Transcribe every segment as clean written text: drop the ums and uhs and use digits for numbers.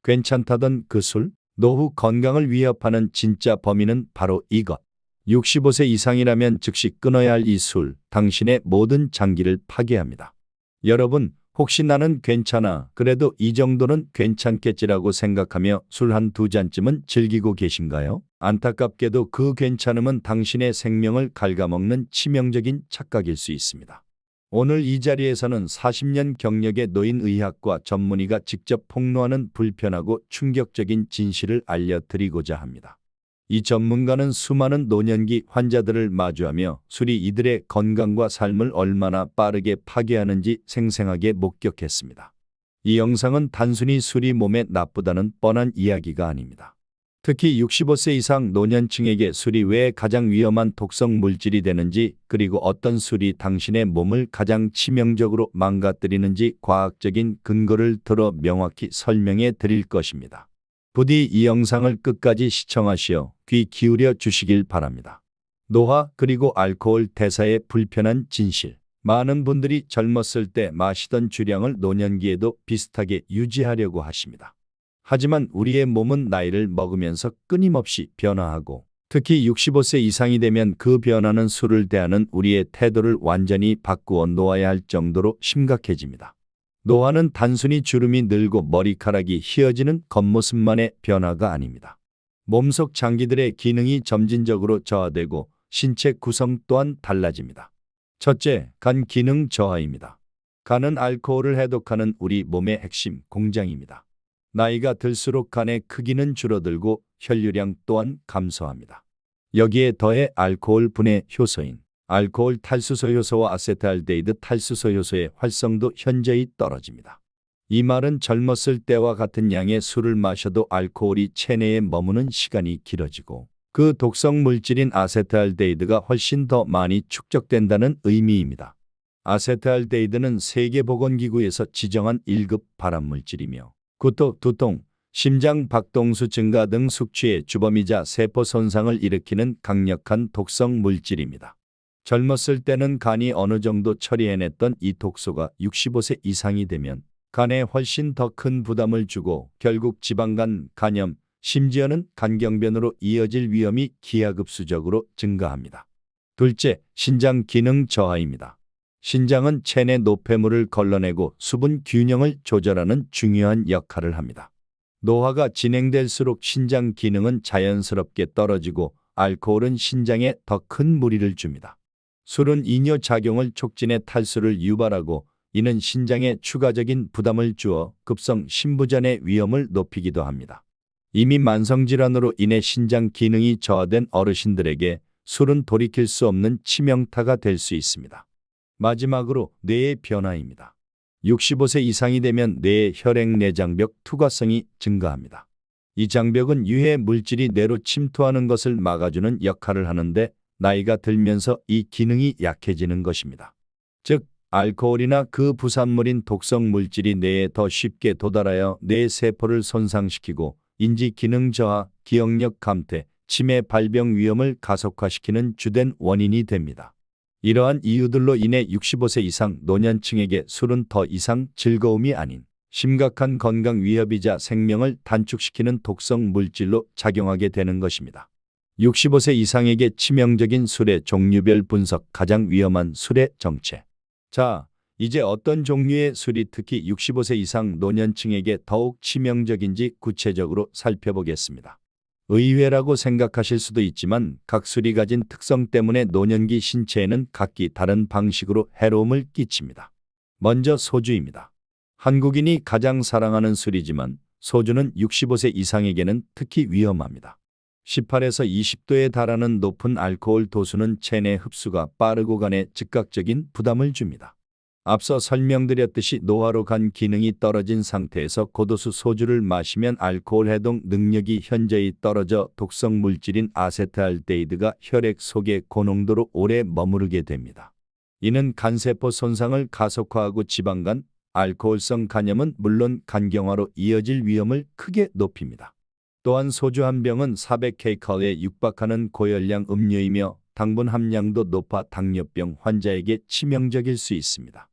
괜찮다던 그 술? 노후 건강을 위협하는 진짜 범인은 바로 이것. 65세 이상이라면 즉시 끊어야 할 이 술, 당신의 모든 장기를 파괴합니다. 여러분, 혹시 나는 괜찮아, 그래도 이 정도는 괜찮겠지라고 생각하며 술 한두 잔쯤은 즐기고 계신가요? 안타깝게도 그 괜찮음은 당신의 생명을 갉아먹는 치명적인 착각일 수 있습니다. 오늘 이 자리에서는 40년 경력의 노인의학과 전문의가 직접 폭로하는 불편하고 충격적인 진실을 알려드리고자 합니다. 이 전문가는 수많은 노년기 환자들을 마주하며 술이 이들의 건강과 삶을 얼마나 빠르게 파괴하는지 생생하게 목격했습니다. 이 영상은 단순히 술이 몸에 나쁘다는 뻔한 이야기가 아닙니다. 특히 65세 이상 노년층에게 술이 왜 가장 위험한 독성 물질이 되는지, 그리고 어떤 술이 당신의 몸을 가장 치명적으로 망가뜨리는지 과학적인 근거를 들어 명확히 설명해 드릴 것입니다. 부디 이 영상을 끝까지 시청하시어 귀 기울여 주시길 바랍니다. 노화 그리고 알코올 대사의 불편한 진실. 많은 분들이 젊었을 때 마시던 주량을 노년기에도 비슷하게 유지하려고 하십니다. 하지만 우리의 몸은 나이를 먹으면서 끊임없이 변화하고, 특히 65세 이상이 되면 그 변화는 술을 대하는 우리의 태도를 완전히 바꾸어 놓아야 할 정도로 심각해집니다. 노화는 단순히 주름이 늘고 머리카락이 휘어지는 겉모습만의 변화가 아닙니다. 몸속 장기들의 기능이 점진적으로 저하되고 신체 구성 또한 달라집니다. 첫째, 간 기능 저하입니다. 간은 알코올을 해독하는 우리 몸의 핵심 공장입니다. 나이가 들수록 간의 크기는 줄어들고 혈류량 또한 감소합니다. 여기에 더해 알코올 분해 효소인 알코올 탈수소 효소와 아세트알데히드 탈수소 효소의 활성도 현저히 떨어집니다. 이 말은 젊었을 때와 같은 양의 술을 마셔도 알코올이 체내에 머무는 시간이 길어지고, 그 독성 물질인 아세트알데히드가 훨씬 더 많이 축적된다는 의미입니다. 아세트알데히드는 세계보건기구에서 지정한 1급 발암물질이며 구토, 두통, 심장 박동수 증가 등 숙취의 주범이자 세포 손상을 일으키는 강력한 독성 물질입니다. 젊었을 때는 간이 어느 정도 처리해냈던 이 독소가 65세 이상이 되면 간에 훨씬 더 큰 부담을 주고 결국 지방간, 간염, 심지어는 간경변으로 이어질 위험이 기하급수적으로 증가합니다. 둘째, 신장 기능 저하입니다. 신장은 체내 노폐물을 걸러내고 수분 균형을 조절하는 중요한 역할을 합니다. 노화가 진행될수록 신장 기능은 자연스럽게 떨어지고 알코올은 신장에 더 큰 무리를 줍니다. 술은 이뇨작용을 촉진해 탈수를 유발하고, 이는 신장에 추가적인 부담을 주어 급성 심부전의 위험을 높이기도 합니다. 이미 만성질환으로 인해 신장 기능이 저하된 어르신들에게 술은 돌이킬 수 없는 치명타가 될 수 있습니다. 마지막으로 뇌의 변화입니다. 65세 이상이 되면 뇌의 혈액내장벽 투과성이 증가합니다. 이 장벽은 유해 물질이 뇌로 침투하는 것을 막아주는 역할을 하는데, 나이가 들면서 이 기능이 약해지는 것입니다. 즉, 알코올이나 그 부산물인 독성 물질이 뇌에 더 쉽게 도달하여 뇌 세포를 손상시키고 인지 기능 저하, 기억력 감퇴, 치매 발병 위험을 가속화시키는 주된 원인이 됩니다. 이러한 이유들로 인해 65세 이상 노년층에게 술은 더 이상 즐거움이 아닌 심각한 건강 위협이자 생명을 단축시키는 독성 물질로 작용하게 되는 것입니다. 65세 이상에게 치명적인 술의 종류별 분석, 가장 위험한 술의 정체. 자, 이제 어떤 종류의 술이 특히 65세 이상 노년층에게 더욱 치명적인지 구체적으로 살펴보겠습니다. 의외라고 생각하실 수도 있지만 각 술이 가진 특성 때문에 노년기 신체에는 각기 다른 방식으로 해로움을 끼칩니다. 먼저 소주입니다. 한국인이 가장 사랑하는 술이지만 소주는 65세 이상에게는 특히 위험합니다. 18에서 20도에 달하는 높은 알코올 도수는 체내 흡수가 빠르고 간에 즉각적인 부담을 줍니다. 앞서 설명드렸듯이 노화로 간 기능이 떨어진 상태에서 고도수 소주를 마시면 알코올 해독 능력이 현저히 떨어져 독성 물질인 아세트알데히드가 혈액 속에 고농도로 오래 머무르게 됩니다. 이는 간세포 손상을 가속화하고 지방간, 알코올성 간염은 물론 간경화로 이어질 위험을 크게 높입니다. 또한 소주 한 병은 400kcal에 육박하는 고열량 음료이며 당분 함량도 높아 당뇨병 환자에게 치명적일 수 있습니다.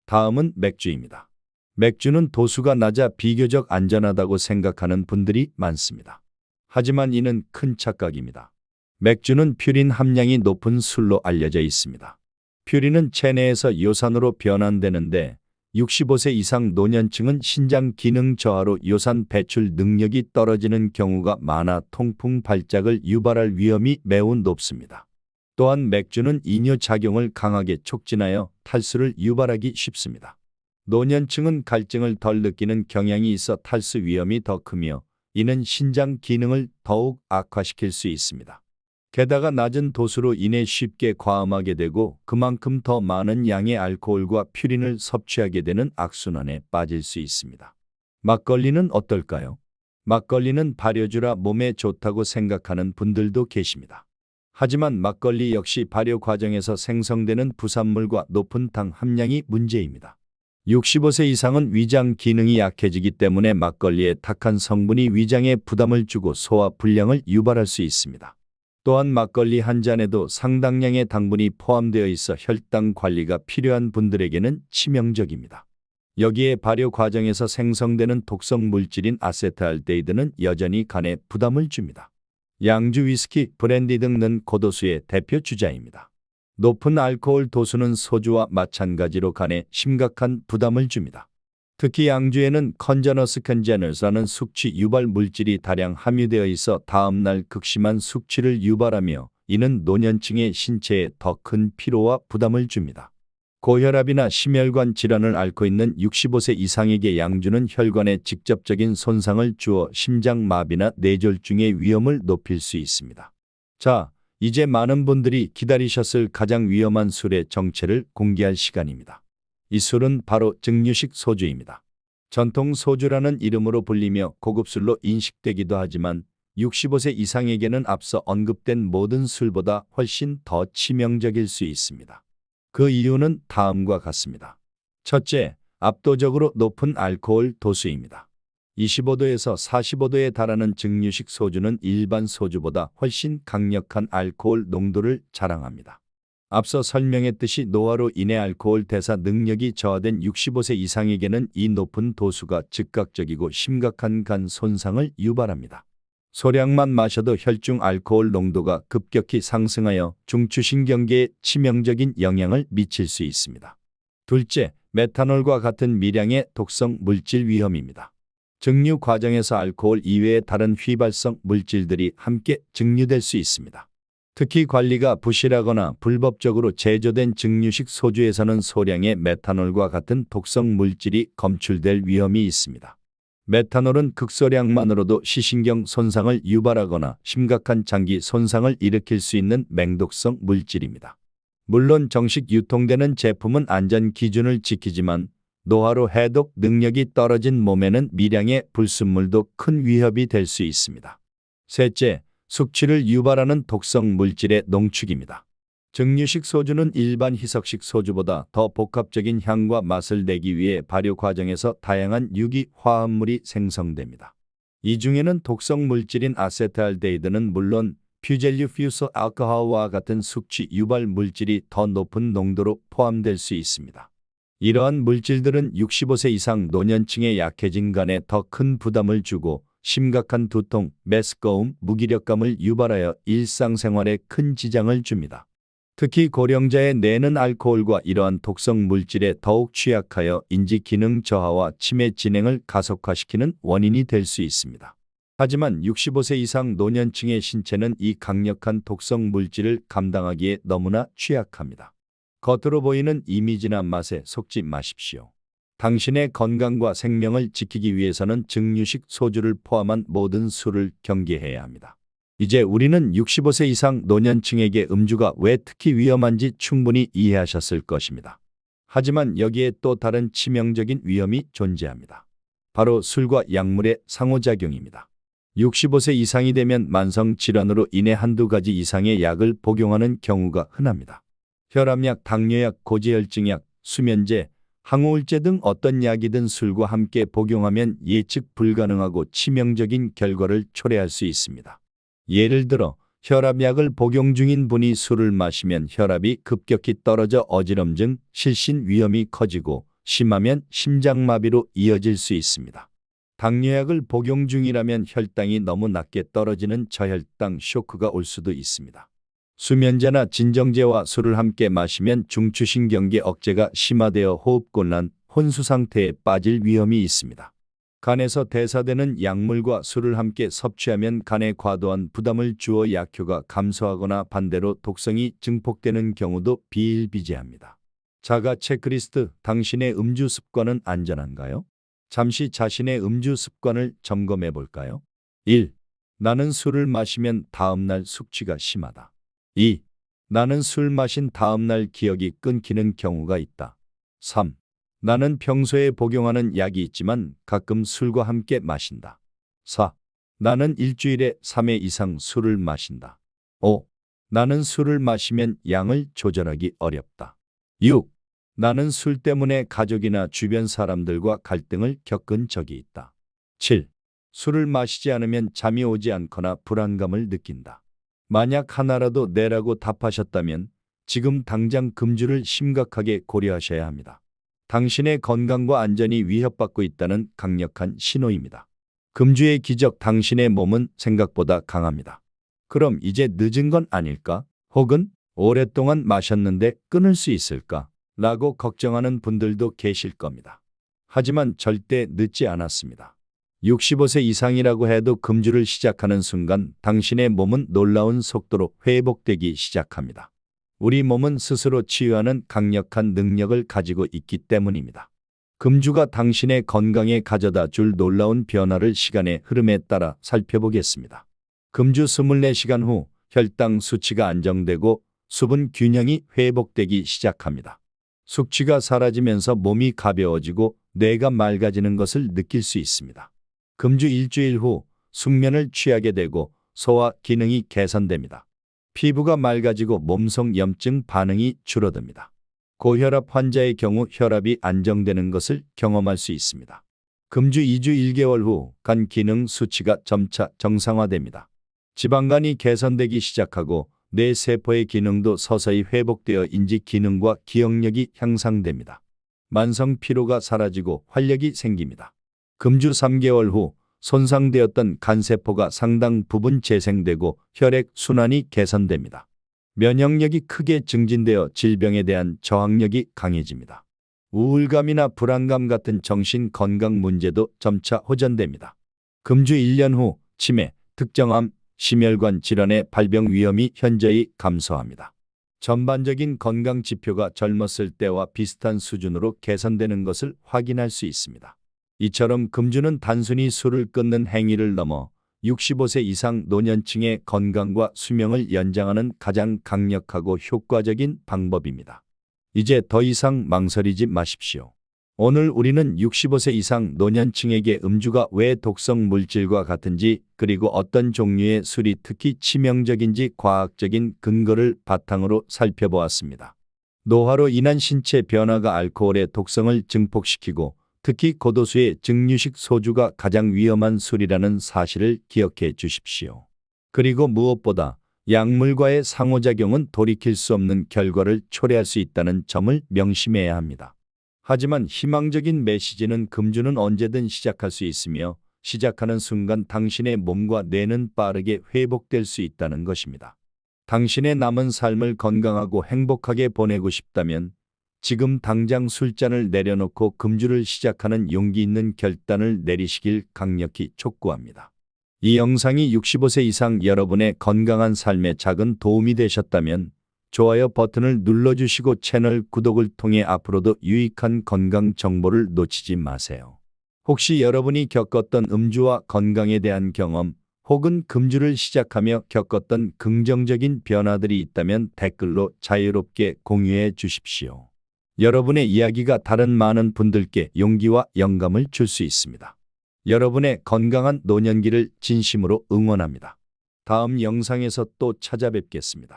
다음은 맥주입니다. 맥주는 도수가 낮아 비교적 안전하다고 생각하는 분들이 많습니다. 하지만 이는 큰 착각입니다. 맥주는 퓨린 함량이 높은 술로 알려져 있습니다. 퓨린은 체내에서 요산으로 변환되는데 65세 이상 노년층은 신장 기능 저하로 요산 배출 능력이 떨어지는 경우가 많아 통풍 발작을 유발할 위험이 매우 높습니다. 또한 맥주는 이뇨작용을 강하게 촉진하여 탈수를 유발하기 쉽습니다. 노년층은 갈증을 덜 느끼는 경향이 있어 탈수 위험이 더 크며 이는 신장 기능을 더욱 악화시킬 수 있습니다. 게다가 낮은 도수로 인해 쉽게 과음하게 되고 그만큼 더 많은 양의 알코올과 퓨린을 섭취하게 되는 악순환에 빠질 수 있습니다. 막걸리는 어떨까요? 막걸리는 발효주라 몸에 좋다고 생각하는 분들도 계십니다. 하지만 막걸리 역시 발효 과정에서 생성되는 부산물과 높은 당 함량이 문제입니다. 65세 이상은 위장 기능이 약해지기 때문에 막걸리의 탁한 성분이 위장에 부담을 주고 소화 불량을 유발할 수 있습니다. 또한 막걸리 한 잔에도 상당량의 당분이 포함되어 있어 혈당 관리가 필요한 분들에게는 치명적입니다. 여기에 발효 과정에서 생성되는 독성 물질인 아세트알데히드는 여전히 간에 부담을 줍니다. 양주, 위스키, 브랜디 등은 고도수의 대표 주자입니다. 높은 알코올 도수는 소주와 마찬가지로 간에 심각한 부담을 줍니다. 특히 양주에는 컨저너스 컨제너스라는 숙취 유발 물질이 다량 함유되어 있어 다음날 극심한 숙취를 유발하며 이는 노년층의 신체에 더 큰 피로와 부담을 줍니다. 고혈압이나 심혈관 질환을 앓고 있는 65세 이상에게 양주는 혈관에 직접적인 손상을 주어 심장마비나 뇌졸중의 위험을 높일 수 있습니다. 자, 이제 많은 분들이 기다리셨을 가장 위험한 술의 정체를 공개할 시간입니다. 이 술은 바로 증류식 소주입니다. 전통 소주라는 이름으로 불리며 고급술로 인식되기도 하지만 65세 이상에게는 앞서 언급된 모든 술보다 훨씬 더 치명적일 수 있습니다. 그 이유는 다음과 같습니다. 첫째, 압도적으로 높은 알코올 도수입니다. 25도에서 45도에 달하는 증류식 소주는 일반 소주보다 훨씬 강력한 알코올 농도를 자랑합니다. 앞서 설명했듯이 노화로 인해 알코올 대사 능력이 저하된 65세 이상에게는 이 높은 도수가 즉각적이고 심각한 간 손상을 유발합니다. 소량만 마셔도 혈중 알코올 농도가 급격히 상승하여 중추신경계에 치명적인 영향을 미칠 수 있습니다. 둘째, 메탄올과 같은 미량의 독성 물질 위험입니다. 증류 과정에서 알코올 이외의 다른 휘발성 물질들이 함께 증류될 수 있습니다. 특히 관리가 부실하거나 불법적으로 제조된 증류식 소주에서는 소량의 메탄올과 같은 독성 물질이 검출될 위험이 있습니다. 메탄올은 극소량만으로도 시신경 손상을 유발하거나 심각한 장기 손상을 일으킬 수 있는 맹독성 물질입니다. 물론 정식 유통되는 제품은 안전 기준을 지키지만 노화로 해독 능력이 떨어진 몸에는 미량의 불순물도 큰 위협이 될 수 있습니다. 셋째, 숙취를 유발하는 독성 물질의 농축입니다. 증류식 소주는 일반 희석식 소주보다 더 복합적인 향과 맛을 내기 위해 발효 과정에서 다양한 유기 화합물이 생성됩니다. 이 중에는 독성 물질인 아세트알데히드는 물론 퓨젤류퓨소 알코올과 같은 숙취 유발 물질이 더 높은 농도로 포함될 수 있습니다. 이러한 물질들은 65세 이상 노년층의 약해진 간에 더 큰 부담을 주고 심각한 두통, 메스꺼움, 무기력감을 유발하여 일상생활에 큰 지장을 줍니다. 특히 고령자의 뇌는 알코올과 이러한 독성 물질에 더욱 취약하여 인지기능 저하와 치매 진행을 가속화시키는 원인이 될 수 있습니다. 하지만 65세 이상 노년층의 신체는 이 강력한 독성 물질을 감당하기에 너무나 취약합니다. 겉으로 보이는 이미지나 맛에 속지 마십시오. 당신의 건강과 생명을 지키기 위해서는 증류식 소주를 포함한 모든 술을 경계해야 합니다. 이제 우리는 65세 이상 노년층에게 음주가 왜 특히 위험한지 충분히 이해하셨을 것입니다. 하지만 여기에 또 다른 치명적인 위험이 존재합니다. 바로 술과 약물의 상호작용입니다. 65세 이상이 되면 만성질환으로 인해 한두 가지 이상의 약을 복용하는 경우가 흔합니다. 혈압약, 당뇨약, 고지혈증약, 수면제, 항우울제 등 어떤 약이든 술과 함께 복용하면 예측 불가능하고 치명적인 결과를 초래할 수 있습니다. 예를 들어 혈압약을 복용 중인 분이 술을 마시면 혈압이 급격히 떨어져 어지럼증, 실신 위험이 커지고 심하면 심장마비로 이어질 수 있습니다. 당뇨약을 복용 중이라면 혈당이 너무 낮게 떨어지는 저혈당 쇼크가 올 수도 있습니다. 수면제나 진정제와 술을 함께 마시면 중추신경계 억제가 심화되어 호흡곤란, 혼수 상태에 빠질 위험이 있습니다. 간에서 대사되는 약물과 술을 함께 섭취하면 간에 과도한 부담을 주어 약효가 감소하거나 반대로 독성이 증폭되는 경우도 비일비재합니다. 자가 체크리스트, 당신의 음주 습관은 안전한가요? 잠시 자신의 음주 습관을 점검해 볼까요? 1. 나는 술을 마시면 다음날 숙취가 심하다. 2. 나는 술 마신 다음날 기억이 끊기는 경우가 있다. 3. 나는 평소에 복용하는 약이 있지만 가끔 술과 함께 마신다. 4. 나는 일주일에 3회 이상 술을 마신다. 5. 나는 술을 마시면 양을 조절하기 어렵다. 6. 나는 술 때문에 가족이나 주변 사람들과 갈등을 겪은 적이 있다. 7. 술을 마시지 않으면 잠이 오지 않거나 불안감을 느낀다. 만약 하나라도 네라고 답하셨다면 지금 당장 금주를 심각하게 고려하셔야 합니다. 당신의 건강과 안전이 위협받고 있다는 강력한 신호입니다. 금주의 기적, 당신의 몸은 생각보다 강합니다. 그럼 이제 늦은 건 아닐까? 혹은 오랫동안 마셨는데 끊을 수 있을까? 라고 걱정하는 분들도 계실 겁니다. 하지만 절대 늦지 않았습니다. 65세 이상이라고 해도 금주를 시작하는 순간 당신의 몸은 놀라운 속도로 회복되기 시작합니다. 우리 몸은 스스로 치유하는 강력한 능력을 가지고 있기 때문입니다. 금주가 당신의 건강에 가져다 줄 놀라운 변화를 시간의 흐름에 따라 살펴보겠습니다. 금주 24시간 후 혈당 수치가 안정되고 수분 균형이 회복되기 시작합니다. 숙취가 사라지면서 몸이 가벼워지고 뇌가 맑아지는 것을 느낄 수 있습니다. 금주 일주일 후 숙면을 취하게 되고 소화 기능이 개선됩니다. 피부가 맑아지고 몸속 염증 반응이 줄어듭니다. 고혈압 환자의 경우 혈압이 안정되는 것을 경험할 수 있습니다. 금주 2주 1개월 후 간 기능 수치가 점차 정상화됩니다. 지방간이 개선되기 시작하고 뇌 세포의 기능도 서서히 회복되어 인지 기능과 기억력이 향상됩니다. 만성 피로가 사라지고 활력이 생깁니다. 금주 3개월 후 손상되었던 간세포가 상당 부분 재생되고 혈액 순환이 개선됩니다. 면역력이 크게 증진되어 질병에 대한 저항력이 강해집니다. 우울감이나 불안감 같은 정신 건강 문제도 점차 호전됩니다. 금주 1년 후 치매, 특정암, 심혈관 질환의 발병 위험이 현저히 감소합니다. 전반적인 건강 지표가 젊었을 때와 비슷한 수준으로 개선되는 것을 확인할 수 있습니다. 이처럼 금주는 단순히 술을 끊는 행위를 넘어 65세 이상 노년층의 건강과 수명을 연장하는 가장 강력하고 효과적인 방법입니다. 이제 더 이상 망설이지 마십시오. 오늘 우리는 65세 이상 노년층에게 음주가 왜 독성 물질과 같은지, 그리고 어떤 종류의 술이 특히 치명적인지 과학적인 근거를 바탕으로 살펴보았습니다. 노화로 인한 신체 변화가 알코올의 독성을 증폭시키고 특히 고도수의 증류식 소주가 가장 위험한 술이라는 사실을 기억해 주십시오. 그리고 무엇보다 약물과의 상호작용은 돌이킬 수 없는 결과를 초래할 수 있다는 점을 명심해야 합니다. 하지만 희망적인 메시지는 금주는 언제든 시작할 수 있으며 시작하는 순간 당신의 몸과 뇌는 빠르게 회복될 수 있다는 것입니다. 당신의 남은 삶을 건강하고 행복하게 보내고 싶다면 지금 당장 술잔을 내려놓고 금주를 시작하는 용기 있는 결단을 내리시길 강력히 촉구합니다. 이 영상이 65세 이상 여러분의 건강한 삶에 작은 도움이 되셨다면 좋아요 버튼을 눌러주시고 채널 구독을 통해 앞으로도 유익한 건강 정보를 놓치지 마세요. 혹시 여러분이 겪었던 음주와 건강에 대한 경험 혹은 금주를 시작하며 겪었던 긍정적인 변화들이 있다면 댓글로 자유롭게 공유해 주십시오. 여러분의 이야기가 다른 많은 분들께 용기와 영감을 줄 수 있습니다. 여러분의 건강한 노년기를 진심으로 응원합니다. 다음 영상에서 또 찾아뵙겠습니다.